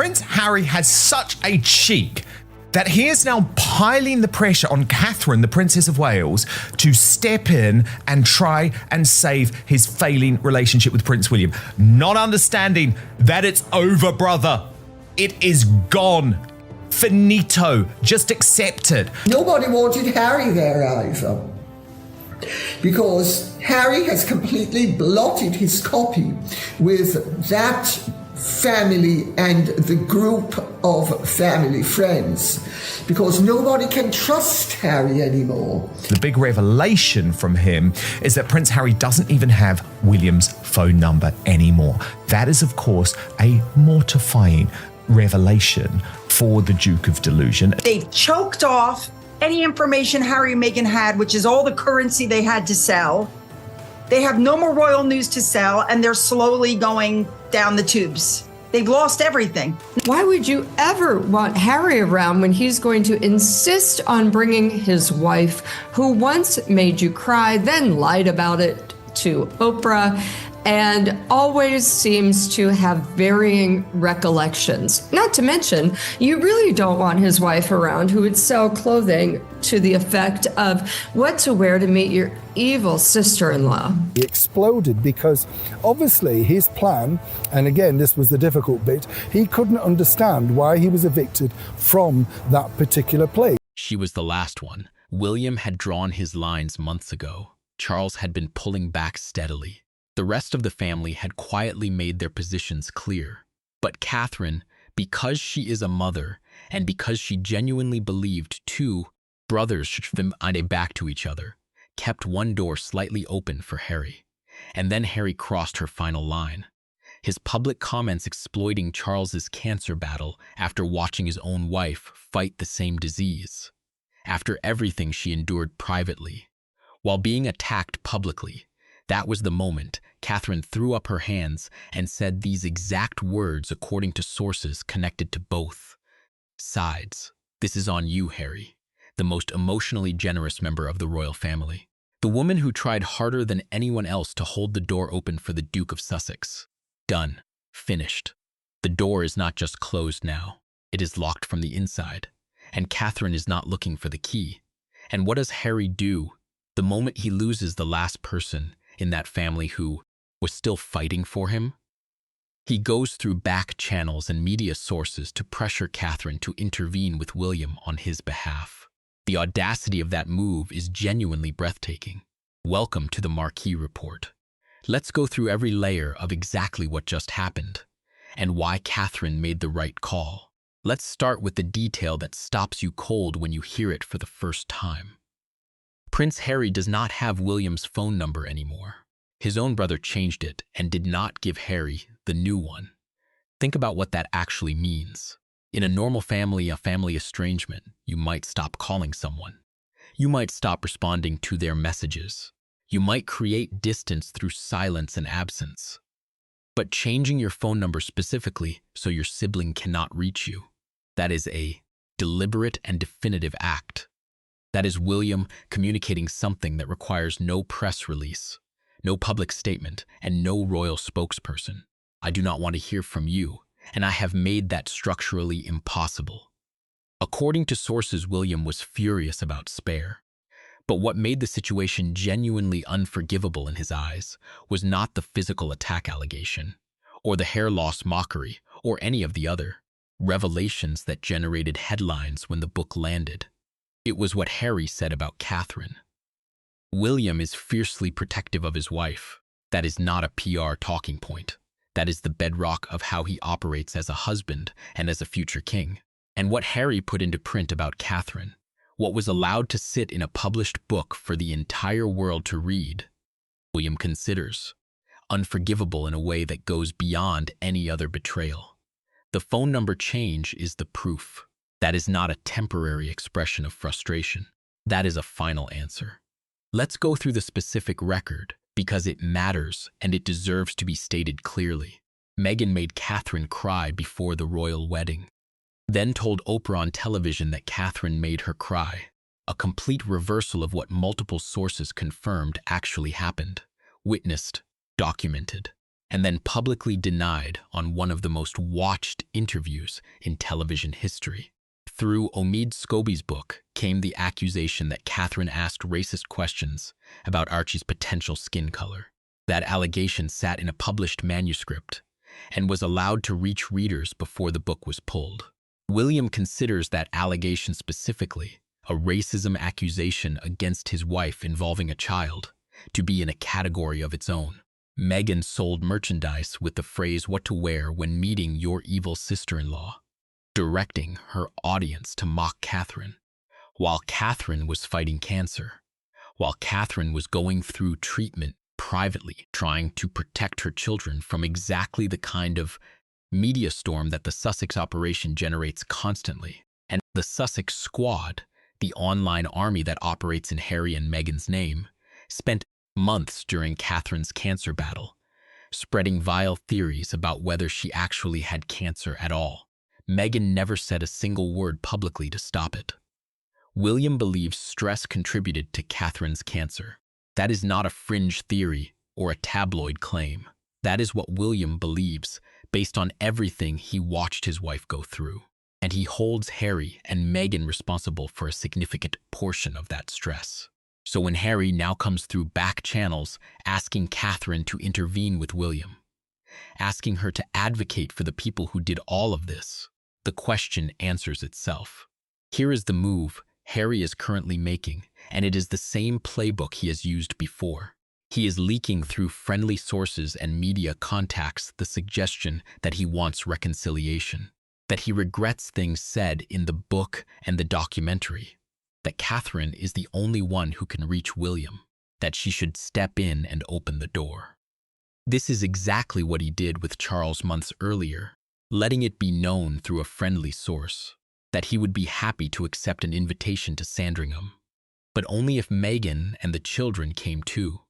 Prince Harry has such a cheek that he is now piling the pressure on Catherine, the Princess of Wales, to step in and try and save his failing relationship with Prince William. Not understanding that it's over, brother. It is gone. Finito. Just accept it. Nobody wanted Harry there either, because Harry has completely blotted his copy with that family and the group of family friends, because nobody can trust Harry anymore. The big revelation from him is that Prince Harry doesn't even have William's phone number anymore. That is, of course, a mortifying revelation for the Duke of Delusion. They've choked off any information Harry and Meghan had, which is all the currency they had to sell. They have no more royal news to sell, and they're slowly going down the tubes. They've lost everything. Why would you ever want Harry around when he's going to insist on bringing his wife, who once made you cry, then lied about it to Oprah, and always seems to have varying recollections? Not to mention, you really don't want his wife around who would sell clothing to the effect of what to wear to meet your evil sister-in-law. He exploded because obviously his plan, and again this was the difficult bit, he couldn't understand why he was evicted from that particular place. She was the last one. William had drawn his lines months ago. Charles had been pulling back steadily. The rest of the family had quietly made their positions clear. But Catherine, because she is a mother, and because she genuinely believed two brothers should find a back to each other, kept one door slightly open for Harry. And then Harry crossed her final line. His public comments exploiting Charles's cancer battle after watching his own wife fight the same disease. After everything she endured privately, while being attacked publicly, that was the moment Catherine threw up her hands and said these exact words according to sources connected to both sides. "This is on you, Harry," the most emotionally generous member of the royal family. The woman who tried harder than anyone else to hold the door open for the Duke of Sussex. Done. Finished. The door is not just closed now. It is locked from the inside. And Catherine is not looking for the key. And what does Harry do the moment he loses the last person in that family who was still fighting for him? He goes through back channels and media sources to pressure Catherine to intervene with William on his behalf. The audacity of that move is genuinely breathtaking. Welcome to the Marquee Report. Let's go through every layer of exactly what just happened and why Catherine made the right call. Let's start with the detail that stops you cold when you hear it for the first time. Prince Harry does not have William's phone number anymore. His own brother changed it and did not give Harry the new one. Think about what that actually means. In a normal family, a family estrangement, you might stop calling someone. You might stop responding to their messages. You might create distance through silence and absence. But changing your phone number specifically so your sibling cannot reach you, that is a deliberate and definitive act. That is William communicating something that requires no press release, no public statement, and no royal spokesperson. I do not want to hear from you, and I have made that structurally impossible. According to sources, William was furious about Spare. But what made the situation genuinely unforgivable in his eyes was not the physical attack allegation, or the hair loss mockery, or any of the other revelations that generated headlines when the book landed. It was what Harry said about Catherine. William is fiercely protective of his wife. That is not a PR talking point. That is the bedrock of how he operates as a husband and as a future king. And what Harry put into print about Catherine, what was allowed to sit in a published book for the entire world to read, William considers unforgivable in a way that goes beyond any other betrayal. The phone number change is the proof. That is not a temporary expression of frustration. That is a final answer. Let's go through the specific record because it matters and it deserves to be stated clearly. Meghan made Catherine cry before the royal wedding, then told Oprah on television that Catherine made her cry, a complete reversal of what multiple sources confirmed actually happened, witnessed, documented. and then publicly denied on one of the most watched interviews in television history. Through Omid Scobie's book came the accusation that Catherine asked racist questions about Archie's potential skin color. That allegation sat in a published manuscript and was allowed to reach readers before the book was pulled. William considers that allegation specifically, a racism accusation against his wife involving a child, to be in a category of its own. Meghan sold merchandise with the phrase "what to wear when meeting your evil sister-in-law," directing her audience to mock Catherine. While Catherine was fighting cancer, while Catherine was going through treatment privately, trying to protect her children from exactly the kind of media storm that the Sussex operation generates constantly. And the Sussex Squad, the online army that operates in Harry and Meghan's name, spent months during Catherine's cancer battle, spreading vile theories about whether she actually had cancer at all. Meghan never said a single word publicly to stop it. William believes stress contributed to Catherine's cancer. That is not a fringe theory or a tabloid claim. That is what William believes based on everything he watched his wife go through. And he holds Harry and Meghan responsible for a significant portion of that stress. So when Harry now comes through back channels asking Catherine to intervene with William, asking her to advocate for the people who did all of this, the question answers itself. Here is the move Harry is currently making, and it is the same playbook he has used before. He is leaking through friendly sources and media contacts the suggestion that he wants reconciliation, that he regrets things said in the book and the documentary, that Catherine is the only one who can reach William, that she should step in and open the door. This is exactly what he did with Charles months earlier, letting it be known through a friendly source that he would be happy to accept an invitation to Sandringham, but only if Meghan and the children came too,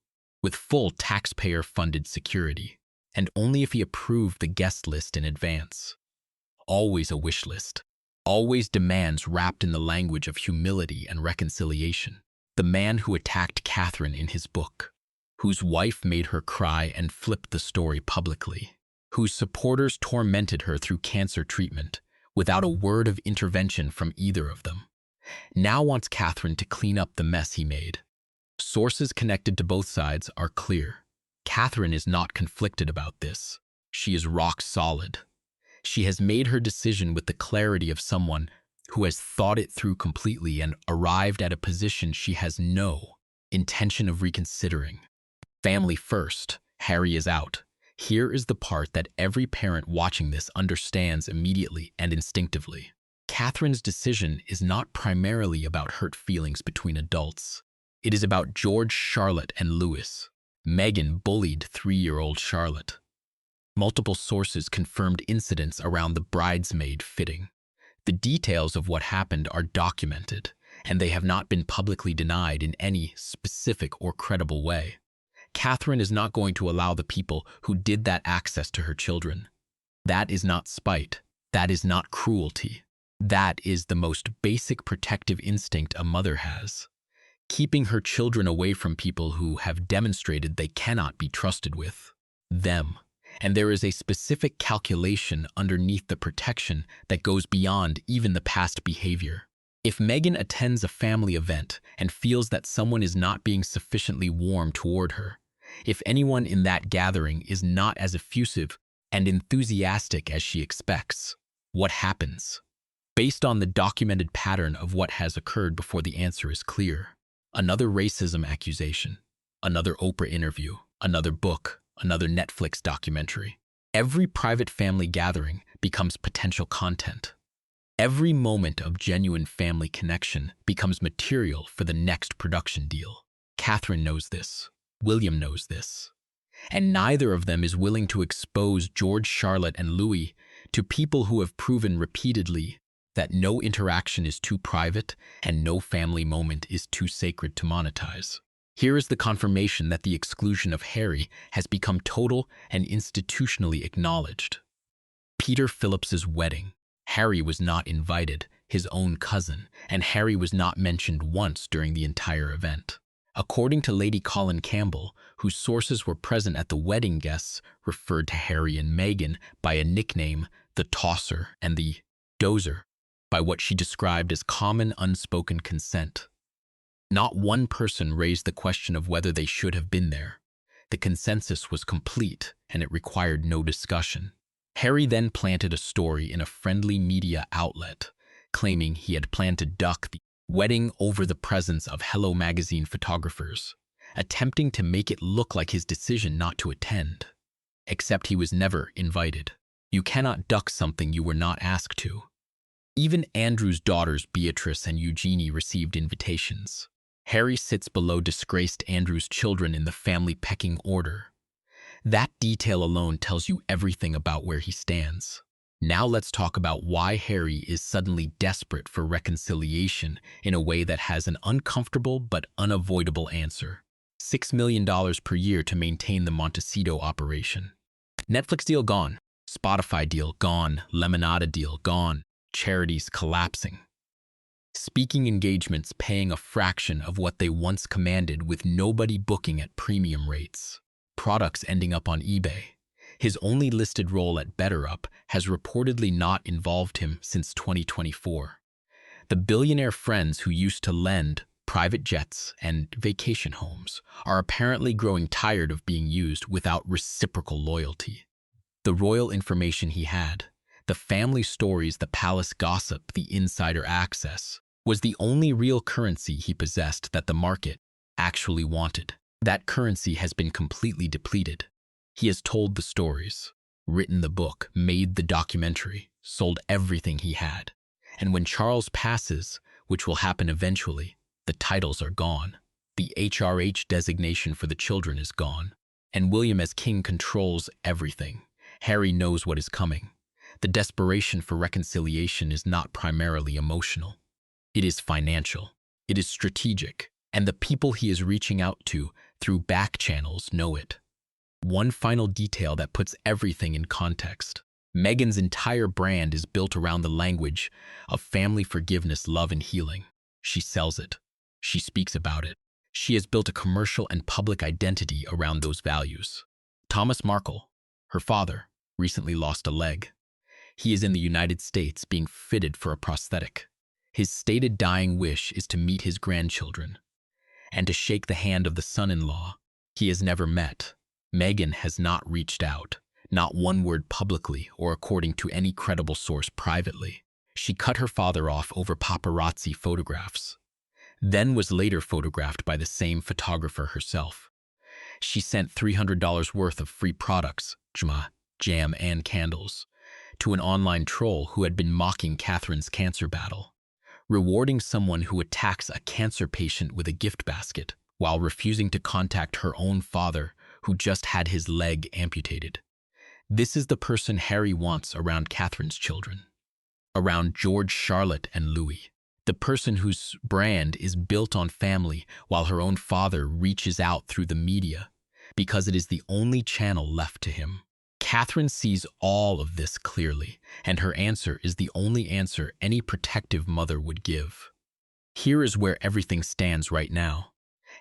with full taxpayer-funded security, and only if he approved the guest list in advance. Always a wish list, always demands wrapped in the language of humility and reconciliation. The man who attacked Catherine in his book, whose wife made her cry and flipped the story publicly, whose supporters tormented her through cancer treatment without a word of intervention from either of them, now wants Catherine to clean up the mess he made. Sources connected to both sides are clear. Catherine is not conflicted about this. She is rock solid. She has made her decision with the clarity of someone who has thought it through completely and arrived at a position she has no intention of reconsidering. Family first. Harry is out. Here is the part that every parent watching this understands immediately and instinctively. Catherine's decision is not primarily about hurt feelings between adults. It is about George, Charlotte, and Louis. Meghan bullied 3-year-old Charlotte. Multiple sources confirmed incidents around the bridesmaid fitting. The details of what happened are documented, and they have not been publicly denied in any specific or credible way. Catherine is not going to allow the people who did that access to her children. That is not spite. That is not cruelty. That is the most basic protective instinct a mother has, keeping her children away from people who have demonstrated they cannot be trusted with them. And there is a specific calculation underneath the protection that goes beyond even the past behavior. If Meghan attends a family event and feels that someone is not being sufficiently warm toward her, if anyone in that gathering is not as effusive and enthusiastic as she expects, what happens? Based on the documented pattern of what has occurred before the answer is clear, another racism accusation, another Oprah interview, another book, another Netflix documentary. Every private family gathering becomes potential content. Every moment of genuine family connection becomes material for the next production deal. Catherine knows this. William knows this. And neither of them is willing to expose George, Charlotte, and Louis to people who have proven repeatedly that no interaction is too private and no family moment is too sacred to monetize. Here is the confirmation that the exclusion of Harry has become total and institutionally acknowledged. Peter Phillips's wedding. Harry was not invited, his own cousin, and Harry was not mentioned once during the entire event. According to Lady Colin Campbell, whose sources were present at the wedding, guests referred to Harry and Meghan by a nickname, the Tosser and the Dozer, by what she described as common unspoken consent. Not one person raised the question of whether they should have been there. The consensus was complete, and it required no discussion. Harry then planted a story in a friendly media outlet, claiming he had planned to duck the wedding over the presence of Hello magazine photographers, attempting to make it look like his decision not to attend. Except he was never invited. You cannot duck something you were not asked to. Even Andrew's daughters Beatrice and Eugenie received invitations. Harry sits below disgraced Andrew's children in the family pecking order. That detail alone tells you everything about where he stands. Now let's talk about why Harry is suddenly desperate for reconciliation in a way that has an uncomfortable but unavoidable answer. $6 million per year to maintain the Montecito operation. Netflix deal gone. Spotify deal gone. Lemonada deal gone. Charities collapsing. Speaking engagements paying a fraction of what they once commanded with nobody booking at premium rates. Products ending up on eBay. His only listed role at BetterUp has reportedly not involved him since 2024. The billionaire friends who used to lend private jets and vacation homes are apparently growing tired of being used without reciprocal loyalty. The royal information he had, the family stories, the palace gossip, the insider access, was the only real currency he possessed that the market actually wanted. That currency has been completely depleted. He has told the stories, written the book, made the documentary, sold everything he had. And when Charles passes, which will happen eventually, the titles are gone. The HRH designation for the children is gone. And William as king controls everything. Harry knows what is coming. The desperation for reconciliation is not primarily emotional. It is financial. It is strategic. And the people he is reaching out to through back channels know it. One final detail that puts everything in context. Meghan's entire brand is built around the language of family forgiveness, love, and healing. She sells it. She speaks about it. She has built a commercial and public identity around those values. Thomas Markle, her father, recently lost a leg. He is in the United States being fitted for a prosthetic. His stated dying wish is to meet his grandchildren and to shake the hand of the son-in-law he has never met. Meghan has not reached out, not one word publicly or according to any credible source privately. She cut her father off over paparazzi photographs, then was later photographed by the same photographer herself. She sent $300 worth of free products, jam and candles, to an online troll who had been mocking Catherine's cancer battle, rewarding someone who attacks a cancer patient with a gift basket while refusing to contact her own father who just had his leg amputated. This is the person Harry wants around Catherine's children, around George, Charlotte, and Louis. The person whose brand is built on family while her own father reaches out through the media because it is the only channel left to him. Catherine sees all of this clearly, and her answer is the only answer any protective mother would give. Here is where everything stands right now.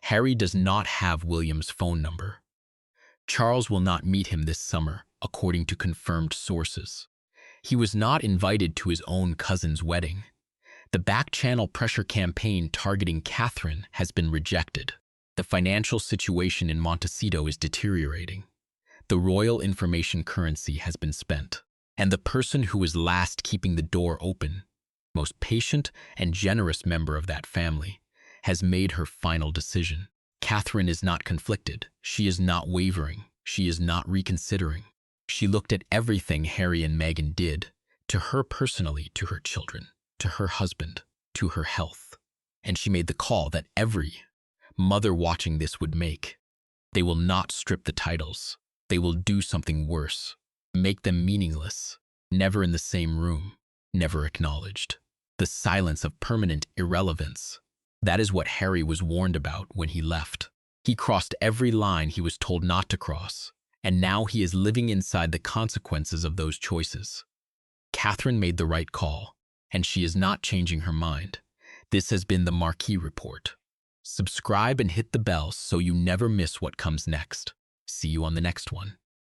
Harry does not have William's phone number. Charles will not meet him this summer, according to confirmed sources. He was not invited to his own cousin's wedding. The back-channel pressure campaign targeting Catherine has been rejected. The financial situation in Montecito is deteriorating. The royal information currency has been spent, and the person who is last keeping the door open, most patient and generous member of that family, has made her final decision. Catherine is not conflicted. She is not wavering. She is not reconsidering. She looked at everything Harry and Meghan did, to her personally, to her children, to her husband, to her health, and she made the call that every mother watching this would make. They will not strip the titles. They will do something worse, make them meaningless, never in the same room, never acknowledged. The silence of permanent irrelevance. That is what Harry was warned about when he left. He crossed every line he was told not to cross, and now he is living inside the consequences of those choices. Catherine made the right call, and she is not changing her mind. This has been the Marquee Report. Subscribe and hit the bell so you never miss what comes next. See you on the next one.